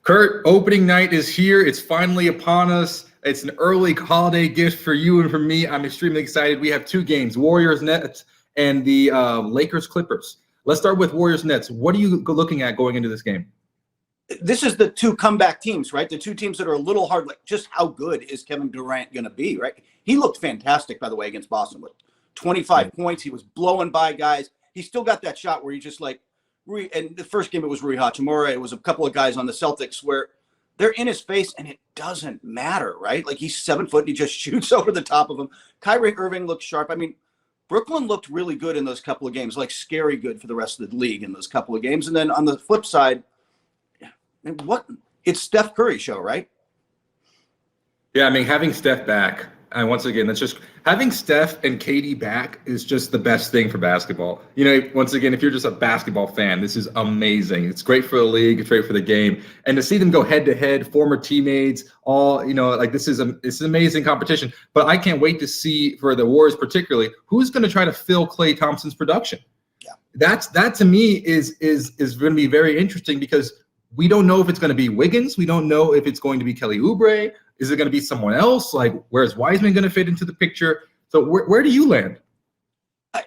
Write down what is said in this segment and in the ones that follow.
Kurt, opening night is here. It's finally upon us. It's an early holiday gift for you and for me. I'm extremely excited. We have two games, Warriors Nets and the Lakers Clippers. Let's start with Warriors Nets. What are you looking at going into this game? This is the two comeback teams, right? The two teams that are a little hard. Like, just how good is Kevin Durant going to be, right? He looked fantastic, by the way, against Boston with 25 points. He was blowing by guys. He still got that shot where he just like, and the first game it was Rui Hachimura. It was a couple of guys on the Celtics where they're in his face and it doesn't matter, right? Like, he's 7 foot and he just shoots over the top of them. Kyrie Irving looks sharp. I mean, Brooklyn looked really good in those couple of games, like scary good for the rest of the league in those couple of games. And then on the flip side, it's Steph Curry show, right? Yeah, I mean, having Steph back, and once again, that's just having Steph and KD back is just the best thing for basketball. You know, once again, if you're just a basketball fan, this is amazing. It's great for the league, it's great for the game, and to see them go head to head, former teammates, all, you know, like this is an amazing competition. But I can't wait to see, for the Warriors particularly, who's going to try to fill Klay Thompson's production. Yeah, that to me is going to be very interesting because we don't know if it's going to be Wiggins. We don't know if it's going to be Kelly Oubre. Is it going to be someone else? Like, where's Wiseman going to fit into the picture? So where do you land?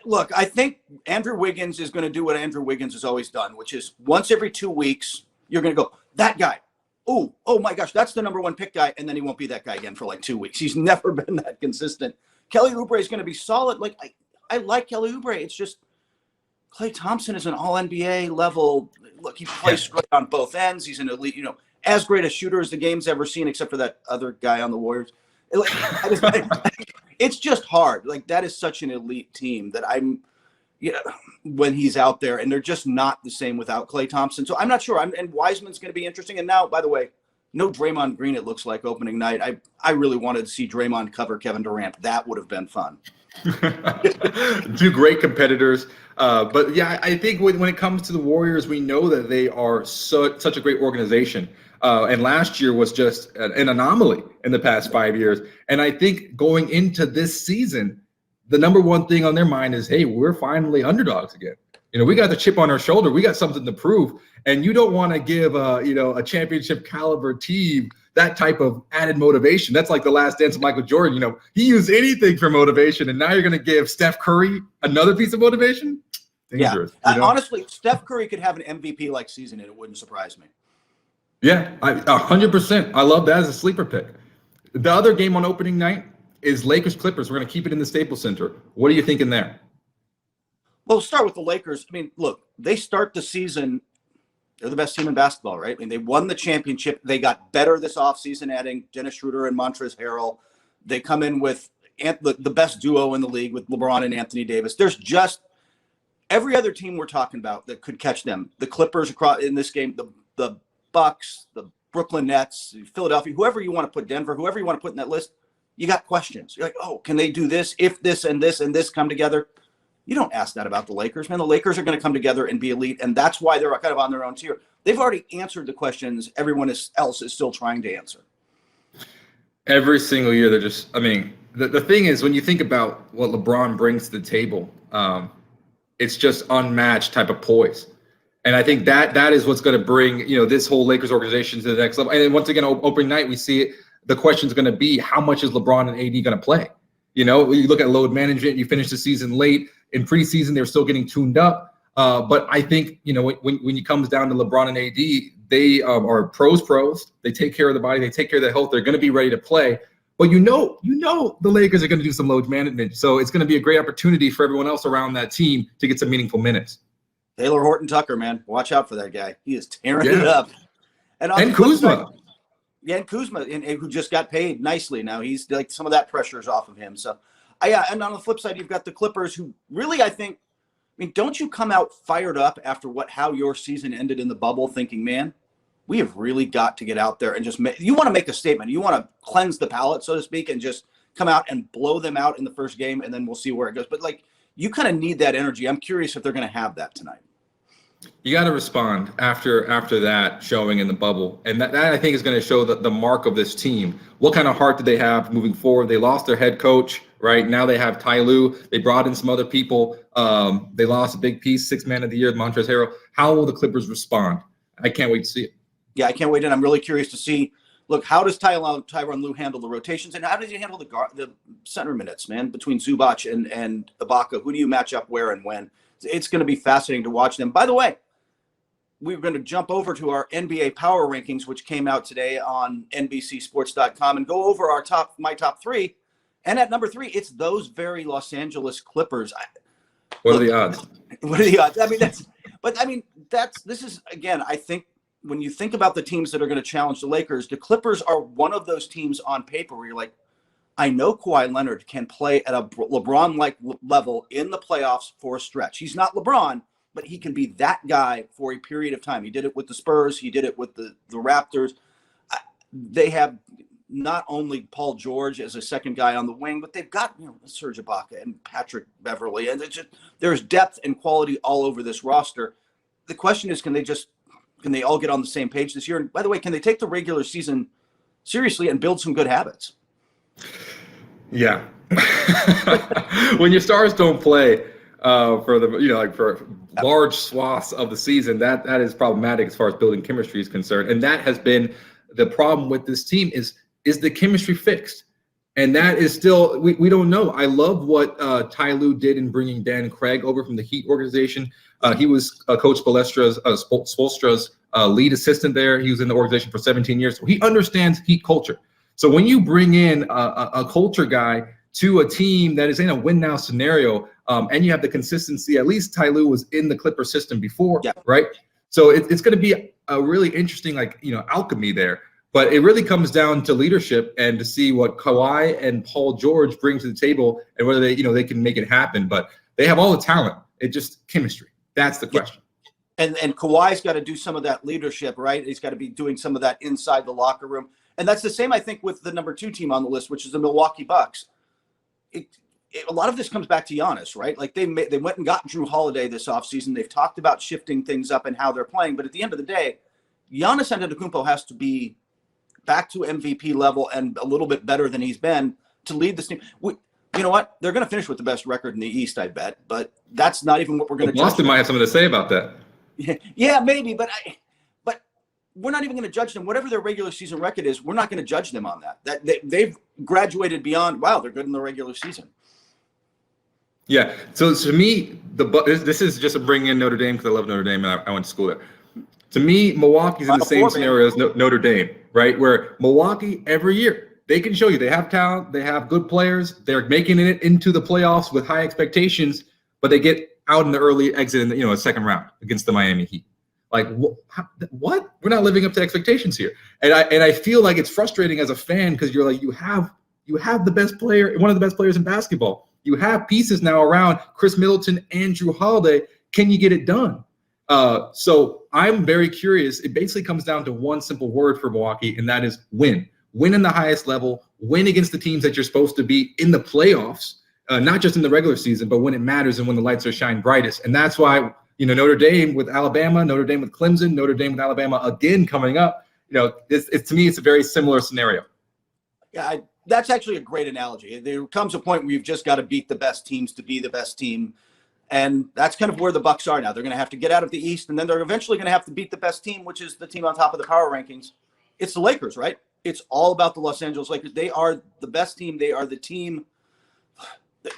Look, I think Andrew Wiggins is going to do what Andrew Wiggins has always done, which is once every 2 weeks, you're going to go, that guy. Oh my gosh, that's the number one pick guy. And then he won't be that guy again for like 2 weeks. He's never been that consistent. Kelly Oubre is going to be solid. Like, I like Kelly Oubre. It's just Klay Thompson is an all-NBA level. Look, he plays great on both ends. He's an elite, as great a shooter as the game's ever seen, except for that other guy on the Warriors. It's just hard. Like, that is such an elite team that when he's out there, and they're just not the same without Klay Thompson. So I'm not sure. And Wiseman's going to be interesting. And now, by the way, no Draymond Green, it looks like, opening night. I really wanted to see Draymond cover Kevin Durant. That would have been fun. Two great competitors. But yeah, I think when it comes to the Warriors, we know that they are such a great organization. And last year was just an anomaly in the past 5 years. And I think going into this season, the number one thing on their mind is, hey, we're finally underdogs again. We got the chip on our shoulder. We got something to prove. And you don't want to give a championship caliber team that type of added motivation. That's like the last dance of Michael Jordan. He used anything for motivation, and now you're going to give Steph Curry another piece of motivation? Dangerous. Yeah. Honestly, Steph Curry could have an MVP-like season, and it wouldn't surprise me. Yeah, 100%. I love that as a sleeper pick. The other game on opening night is Lakers Clippers. We're going to keep it in the Staples Center. What are you thinking there? Well, we'll start with the Lakers. I mean, look, they start the season. They're the best team in basketball, right? I mean, they won the championship. They got better this offseason, adding Dennis Schroeder and Montrezl Harrell. They come in with the best duo in the league with LeBron and Anthony Davis. There's just every other team we're talking about that could catch them. The Clippers across in this game, the Bucks, the Brooklyn Nets, Philadelphia, whoever you want to put, Denver, whoever you want to put in that list, you got questions. You're like, oh, can they do this if this and this and this come together? You don't ask that about the Lakers, man. The Lakers are going to come together and be elite, and that's why they're kind of on their own tier. They've already answered the questions everyone else is still trying to answer. Every single year, they're just – I mean, the thing is, when you think about what LeBron brings to the table, it's just unmatched type of poise. And I think that is what's going to bring, this whole Lakers organization to the next level. And then once again, opening night, we see it. The question is going to be, how much is LeBron and AD going to play? You look at load management, you finish the season late. In preseason, they're still getting tuned up. But I think, when it comes down to LeBron and AD, they are pros. They take care of the body. They take care of their health. They're going to be ready to play. But the Lakers are going to do some load management. So it's going to be a great opportunity for everyone else around that team to get some meaningful minutes. Taylor Horton Tucker, man, watch out for that guy. He is tearing it up. And Kuzma. And Kuzma, and who just got paid nicely. Now he's like, some of that pressure is off of him. So, and on the flip side, you've got the Clippers, who really, I mean, don't you come out fired up after how your season ended in the bubble, thinking, man, we have really got to get out there and just you want to make a statement. You want to cleanse the palate, so to speak, and just come out and blow them out in the first game, and then we'll see where it goes. But you kind of need that energy. I'm curious if they're going to have that tonight. You got to respond after that showing in the bubble. And that I think is going to show the mark of this team. What kind of heart did they have moving forward? They lost their head coach, right? Now they have Ty Lue. They brought in some other people. They lost a big piece, 6th man of the year, Montrezl Harrell. How will the Clippers respond? I can't wait to see it. Yeah, I can't wait. And I'm really curious to see, look, how does Tyronn Lue handle the rotations, and how does he handle the center minutes, man, between Zubac and Ibaka? Who do you match up where and when? It's going to be fascinating to watch them. By the way, we're going to jump over to our NBA power rankings, which came out today on NBCSports.com, and go over my top three. And at number 3, it's those very Los Angeles Clippers. What are the odds? What are the odds? This is, again, I think when you think about the teams that are going to challenge the Lakers, the Clippers are one of those teams on paper where you're like, I know Kawhi Leonard can play at a LeBron-like level in the playoffs for a stretch. He's not LeBron, but he can be that guy for a period of time. He did it with the Spurs. He did it with the Raptors. They have not only Paul George as a second guy on the wing, but they've got Serge Ibaka and Patrick Beverley, and there's depth and quality all over this roster. The question is, can they all get on the same page this year? And by the way, can they take the regular season seriously and build some good habits? Yeah. When your stars don't play for large swaths of the season, that is problematic as far as building chemistry is concerned. And that has been the problem with this team is the chemistry fixed? And that is still, we don't know. I love what Ty Lue did in bringing Dan Craig over from the Heat organization. He was Coach Spoelstra's lead assistant there. He was in the organization for 17 years. So he understands Heat culture. So when you bring in a culture guy to a team that is in a win-now scenario, and you have the consistency, at least Ty Lue was in the Clipper system before, right? So it's going to be a really interesting, alchemy there. But it really comes down to leadership and to see what Kawhi and Paul George bring to the table and whether they can make it happen. But they have all the talent. It's just chemistry. That's the question. And Kawhi's got to do some of that leadership, right? He's got to be doing some of that inside the locker room. And that's the same, I think, with the number 2 team on the list, which is the Milwaukee Bucks. A lot of this comes back to Giannis, right? Like they went and got Drew Holiday this offseason. They've talked about shifting things up and how they're playing. But at the end of the day, Giannis Antetokounmpo has to be back to MVP level and a little bit better than he's been to lead this team. You know what? They're going to finish with the best record in the East, I bet. But that's not even what we're going to judge. Boston might have something to say about that. Yeah, maybe. But we're not even going to judge them. Whatever their regular season record is, we're not going to judge them on that. They've graduated beyond, wow, they're good in the regular season. Yeah. So to me, this is just a bring in Notre Dame because I love Notre Dame and I went to school there. To me, Milwaukee's in the same scenario as Notre Dame, right? Where Milwaukee, every year, they can show you they have talent, they have good players, they're making it into the playoffs with high expectations, but they get out in the early exit in a second round against the Miami Heat. Like, what? We're not living up to expectations here. And I feel like it's frustrating as a fan because you're like, you have the best player, one of the best players in basketball. You have pieces now around Chris Middleton and Drew Holiday. Can you get it done? So I'm very curious. It basically comes down to one simple word for Milwaukee, and that is win. Win in the highest level, win against the teams that you're supposed to be in the playoffs, not just in the regular season, but when it matters and when the lights are shining brightest. And that's why, Notre Dame with Alabama, Notre Dame with Clemson, Notre Dame with Alabama again coming up, it's to me, it's a very similar scenario. Yeah, that's actually a great analogy. There comes a point where you've just got to beat the best teams to be the best team. And that's kind of where the Bucks are now. They're going to have to get out of the East, and then they're eventually going to have to beat the best team, which is the team on top of the power rankings. It's the Lakers, right? It's all about the Los Angeles Lakers. They are the best team. They are the team.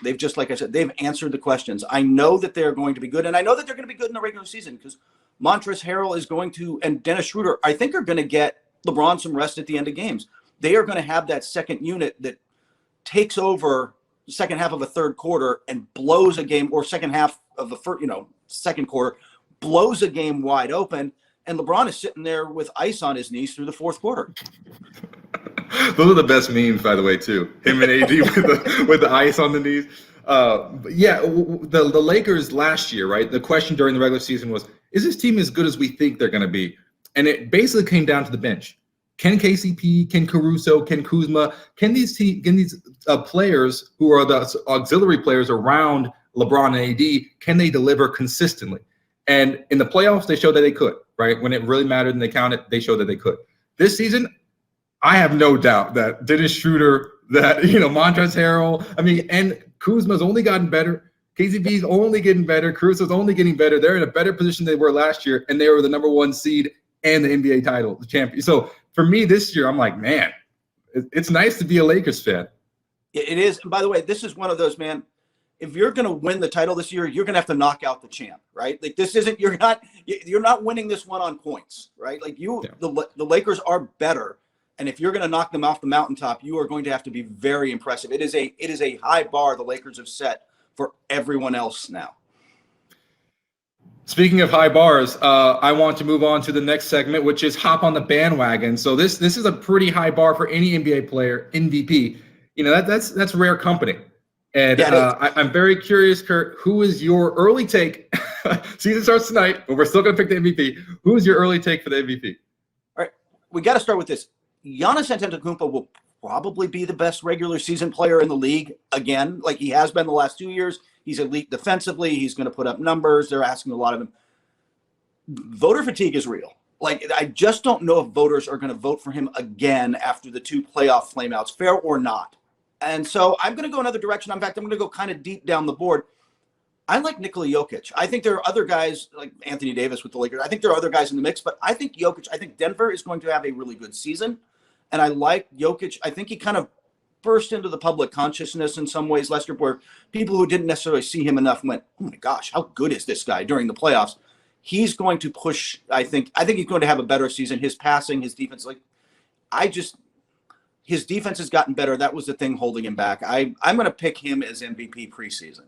They've just, like I said, they've answered the questions. I know that they're going to be good, and I know that they're going to be good in the regular season because Montrezl Harrell is going to, and Dennis Schroeder, I think, are going to get LeBron some rest at the end of games. They are going to have that second unit that takes over the second half of a third quarter and blows a game, or second half of the first, second quarter, blows a game wide open. And LeBron is sitting there with ice on his knees through the fourth quarter. Those are the best memes, by the way, too. Him and AD with the ice on the knees. The Lakers last year, right? The question during the regular season was, is this team as good as we think they're going to be? And it basically came down to the bench. Can KCP, can Caruso, can Kuzma, can these players who are the auxiliary players around LeBron and AD, can they deliver consistently? And in the playoffs, they showed that they could, right? When it really mattered and they counted, they showed that they could. This season, I have no doubt that Dennis Schroeder, that, Montrezl Harrell, and Kuzma's only gotten better. KCP's only getting better. Caruso's only getting better. They're in a better position than they were last year, and they were the number 1 seed and the NBA title, the champion. So for me this year, I'm like, man, it's nice to be a Lakers fan. It is. And by the way, this is one of those, man, if you're going to win the title this year, you're going to have to knock out the champ, right? Like this isn't, you're not winning this one on points, right? Like the Lakers are better. And if you're going to knock them off the mountaintop, you are going to have to be very impressive. It is a high bar the Lakers have set for everyone else now. Speaking of high bars, I want to move on to the next segment, which is hop on the bandwagon. So this is a pretty high bar for any NBA player, MVP. You know, that's rare company. And I'm very curious, Kurt, who is your early take? Season starts tonight, but we're still going to pick the MVP. Who is your early take for the MVP? All right, we got to start with this. Giannis Antetokounmpo will probably be the best regular season player in the league again, like he has been the last 2 years. He's elite defensively. He's going to put up numbers. They're asking a lot of him. Voter fatigue is real. Like, I just don't know if voters are going to vote for him again after the 2 playoff flameouts, fair or not. And so I'm going to go another direction. In fact, I'm going to go kind of deep down the board. I like Nikola Jokic. I think there are other guys like Anthony Davis with the Lakers. I think there are other guys in the mix, but I think Jokic, I think Denver is going to have a really good season. And I like Jokic. I think he kind of burst into the public consciousness in some ways, Lester, where people who didn't necessarily see him enough went, oh my gosh, how good is this guy during the playoffs? He's going to push. I think he's going to have a better season. His passing, his defense, his defense has gotten better. That was the thing holding him back. I'm going to pick him as MVP preseason.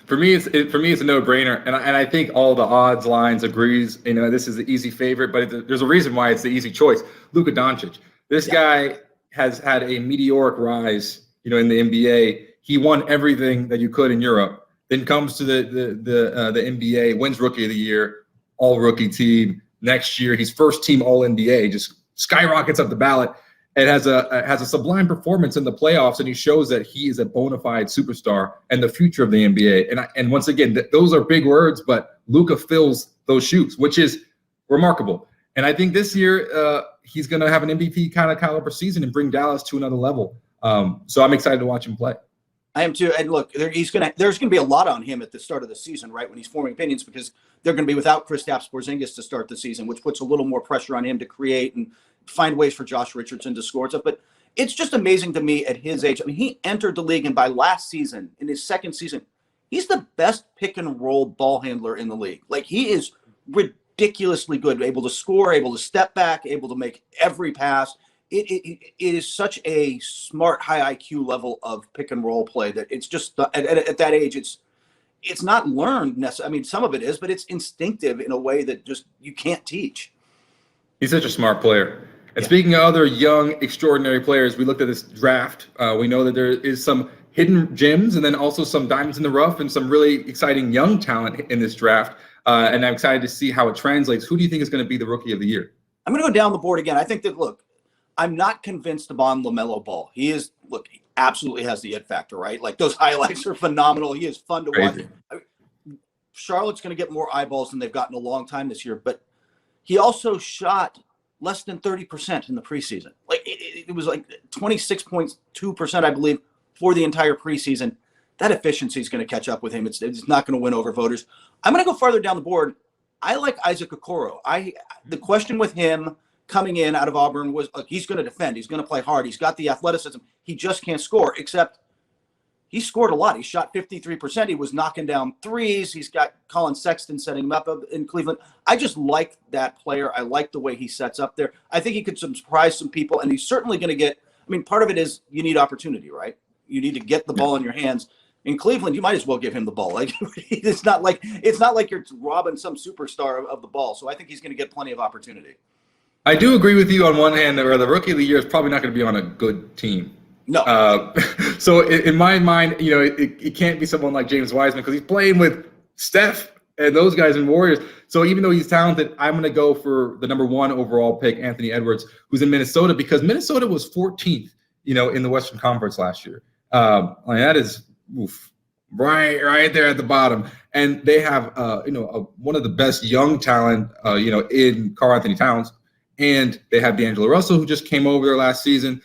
For me, it's a no-brainer, and I think all the odds lines agrees. You know, this is the easy favorite, but there's a reason why it's the easy choice. Luka Doncic. This guy has had a meteoric rise. You know, in the NBA, he won everything that you could in Europe. Then comes to the NBA, wins Rookie of the Year, All Rookie team. Next year, he's first team All NBA, just skyrockets up the ballot. And has a sublime performance in the playoffs, and he shows that he is a bona fide superstar and the future of the NBA. And once again, those are big words, but Luka fills those shoes, which is remarkable. And I think this year he's going to have an MVP kind of caliber season and bring Dallas to another level. So I'm excited to watch him play. I am too. And look, there's going to be a lot on him at the start of the season, right, when he's forming opinions, because they're going to be without Kristaps Porzingis to start the season, which puts a little more pressure on him to create and find ways for Josh Richardson to score stuff. But it's just amazing to me at his age. I mean, he entered the league, and by last season, in his second season, he's the best pick and roll ball handler in the league. Like, he is ridiculously good, able to score, able to step back, able to make every pass. It is such a smart, high IQ level of pick and roll play that it's just at that age, it's not learned necessarily. I mean, some of it is, but it's instinctive in a way that just you can't teach. He's such a smart player. And speaking of other young, extraordinary players, we looked at this draft. We know that there is some hidden gems and then also some diamonds in the rough and some really exciting young talent in this draft. And I'm excited to see how it translates. Who do you think is going to be the Rookie of the Year? I'm going to go down the board again. I think that, look, I'm not convinced about LaMelo Ball. He absolutely has the it factor, right? Like, those highlights are phenomenal. He is fun to watch. I mean, Charlotte's going to get more eyeballs than they've gotten in a long time this year, but he also shot less than 30% in the preseason. Like, it was like 26.2%, I believe, for the entire preseason. That efficiency is going to catch up with him. It's not going to win over voters. I'm going to go farther down the board. I like Isaac Okoro. The question with him coming in out of Auburn was, look, he's going to defend. He's going to play hard. He's got the athleticism. He just can't score, except he scored a lot. He shot 53%. He was knocking down threes. He's got Colin Sexton setting him up in Cleveland. I just like that player. I like the way he sets up there. I think he could surprise some people, and he's certainly going to get – I mean, part of it is you need opportunity, right? You need to get the ball in your hands. In Cleveland, you might as well give him the ball. Like, it's not like you're robbing some superstar of the ball. So I think he's going to get plenty of opportunity. I do agree with you on one hand where the Rookie of the Year is probably not going to be on a good team. No. So in my mind, you know, it can't be someone like James Wiseman because he's playing with Steph and those guys in Warriors. So even though he's talented, I'm going to go for the number 1 overall pick, Anthony Edwards, who's in Minnesota, because Minnesota was 14th, you know, in the Western Conference last year. That is right there at the bottom. And they have, one of the best young talent, in Karl Anthony Towns. And they have D'Angelo Russell, who just came over there last season.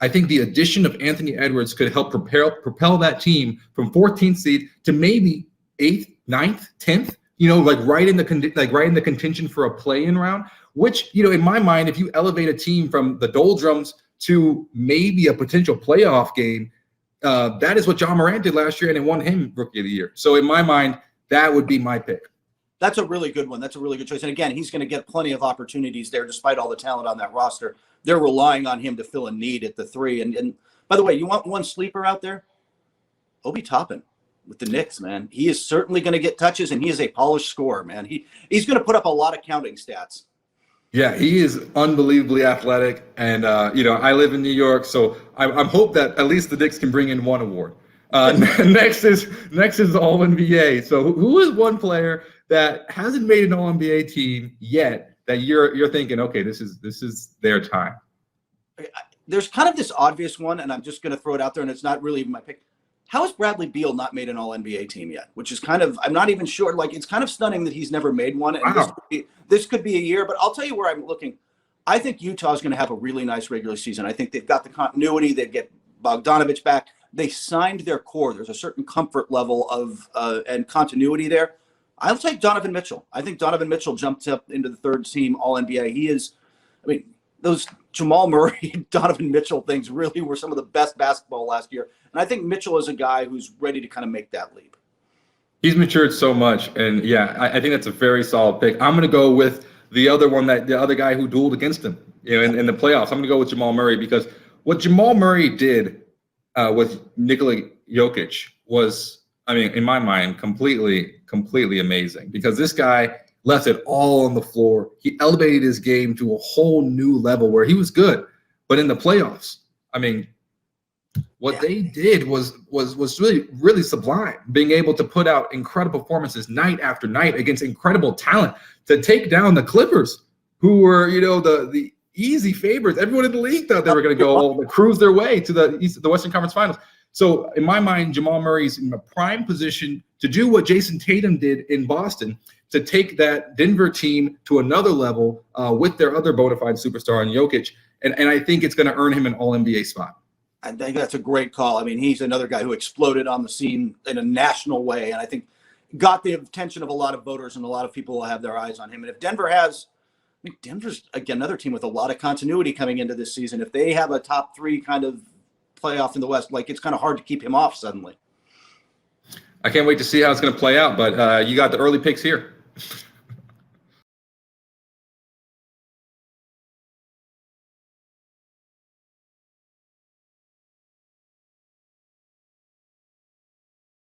I think the addition of Anthony Edwards could help propel that team from 14th seed to maybe 8th, 9th, 10th, like right in the contention for a play-in round, which, in my mind, if you elevate a team from the doldrums to maybe a potential playoff game, that is what John Morant did last year, and it won him Rookie of the Year. So in my mind, that would be my pick. That's a really good one. That's a really good choice. And again, he's going to get plenty of opportunities there, despite all the talent on that roster. They're relying on him to fill a need at the 3. And by the way, you want one sleeper out there? Obi Toppin with the Knicks, man. He is certainly going to get touches, and he is a polished scorer, man. He's going to put up a lot of counting stats. Yeah, he is unbelievably athletic, and I live in New York, so I'm hope that at least the Knicks can bring in one award. Next is All NBA. So who is one player that hasn't made an All NBA team yet that you're thinking, okay, this is their time? There's kind of this obvious one, and I'm just going to throw it out there, and it's not really even my pick. How has Bradley Beal not made an All-NBA team yet? Which is kind of, I'm not even sure. Like, it's kind of stunning that he's never made one. And wow. This could be a year, but I'll tell you where I'm looking. I think Utah's going to have a really nice regular season. I think they've got the continuity. They get Bogdanovich back. They signed their core. There's a certain comfort level of and continuity there. I'll take Donovan Mitchell. I think Donovan Mitchell jumped up into the 3rd team All-NBA. He is, those Jamal Murray, Donovan Mitchell things really were some of the best basketball last year. And I think Mitchell is a guy who's ready to kind of make that leap. He's matured so much. And yeah, I think that's a very solid pick. I'm going to go with the other guy who dueled against him in the playoffs. I'm going to go with Jamal Murray, because what Jamal Murray did with Nikola Jokic was, in my mind, completely amazing, because this guy left it all on the floor. He elevated his game to a whole new level where he was good. But in the playoffs, what they did was really, really sublime, being able to put out incredible performances night after night against incredible talent to take down the Clippers, who were, the easy favorites. Everyone in the league thought they were going to go cruise their way to the Western Conference Finals. So in my mind, Jamal Murray's in a prime position to do what Jason Tatum did in Boston, to take that Denver team to another level with their other bona fide superstar in Jokic. And I think it's going to earn him an All-NBA spot. I think that's a great call. He's another guy who exploded on the scene in a national way, and I think got the attention of a lot of voters, and a lot of people will have their eyes on him. And if Denver's, again, another team with a lot of continuity coming into this season. If they have a top 3 kind of playoff in the West, it's kind of hard to keep him off suddenly. I can't wait to see how it's going to play out, but you got the early picks here.